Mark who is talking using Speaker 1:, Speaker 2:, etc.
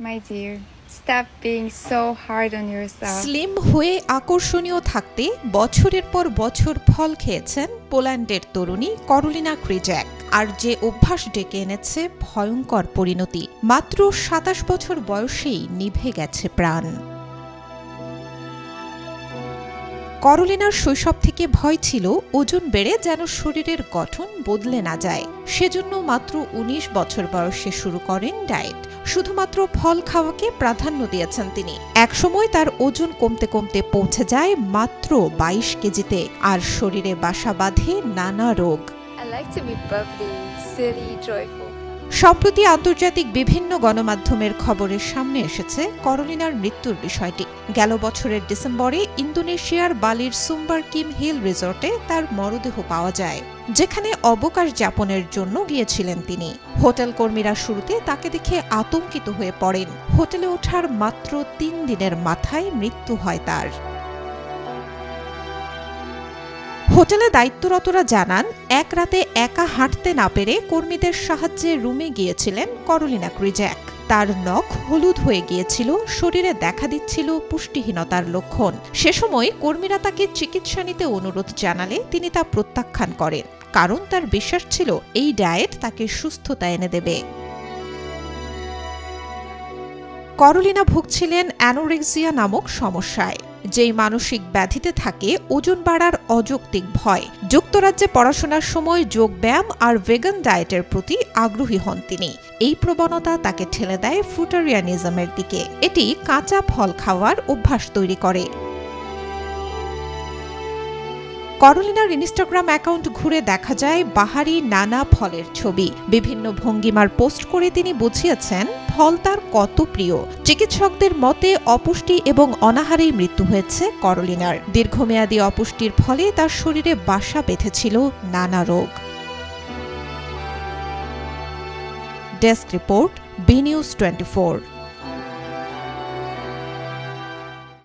Speaker 1: My dear, stop being so hard on yourself.
Speaker 2: Slim হয়ে আকর্ষণীয় থাকতে বছরের পর বছর ফল খেয়েছেন পোল্যান্ডের তরুণী করোলিনা ক্রিজ্যাক, আর যে অভ্যাস ডেকে এনেছে ভয়ঙ্কর পরিণতি। মাত্র ২৭ বছর বয়সেই নিভে গেছে প্রাণ। করোলিনার শৈশব থেকে ভয় ছিল ওজন বেড়ে যেন শরীরের গঠন বদলে না যায়। সেজন্য মাত্র ১৯ বছর বয়সে শুরু করেন ডায়েট। শুধুমাত্র ফল খাওয়াকে প্রাধান্য দিয়েছেন তিনি। একসময় তার ওজন কমতে কমতে পৌঁছে যায় মাত্র ২২ কেজিতে, আর শরীরে বাসা বাঁধে নানা রোগ।
Speaker 1: I like to be bubbly, silly, joyful.
Speaker 2: সম্প্রতি আন্তর্জাতিক বিভিন্ন গণমাধ্যমের খবরের সামনে এসেছে করোলিনার মৃত্যুর বিষয়টি। গেল বছরের ডিসেম্বরে ইন্দোনেশিয়ার বালির সুম্বার কিম হিল রিসোর্টে তার মরদেহ পাওয়া যায়, যেখানে অবকাশ যাপনের জন্য গিয়েছিলেন তিনি। হোটেল কর্মীরা শুরুতে তাকে দেখে আতঙ্কিত হয়ে পড়েন। হোটেলে ওঠার মাত্র ৩ দিনের মাথায় মৃত্যু হয় তার। হোটেলে দায়িত্বরতরা জানান, এক রাতে একা হাঁটতে না পেরে কর্মীদের সাহায্যে রুমে গিয়েছিলেন করোলিনা ক্রিজ্যাক। তার নখ হলুদ হয়ে গিয়েছিল, শরীরে দেখা দিচ্ছিল পুষ্টিহীনতার লক্ষণ। সে সময় কর্মীরা তাকে চিকিৎসা নিতে অনুরোধ জানালে তিনি তা প্রত্যাখ্যান করেন, কারণ তার বিশ্বাস ছিল এই ডায়েট তাকে সুস্থতা এনে দেবে। করোলিনা ভুগছিলেন অ্যানোরেক্সিয়া নামক সমস্যায়, যেই মানসিক ব্যাধিতে থাকে ওজন বাড়ার অযৌক্তিক ভয়। যুক্তরাজ্যে পড়াশোনার সময় যোগব্যায়াম আর ভেগান ডায়েটের প্রতি আগ্রহী হন তিনি। এই প্রবণতা তাকে ঠেলে দেয় ফ্রুটারিয়ানিজমের দিকে। এটি কাঁচা ফল খাওয়ার অভ্যাস তৈরি করে। করোলিনার ইনস্টাগ্রাম অ্যাকাউন্ট ঘুরে দেখা যায় বাহারি নানা ফলের ছবি। বিভিন্ন ভঙ্গিমার পোস্ট করে তিনি বুঝিয়েছেন ফল তার কত প্রিয়। চিকিৎসকদের মতে অপুষ্টি এবং অনাহারেই মৃত্যু হয়েছে করোলিনার। দীর্ঘমেয়াদী অপুষ্টির ফলে তার শরীরে বাসা বেঁধেছিল নানা রোগ। Desk report, B News 24।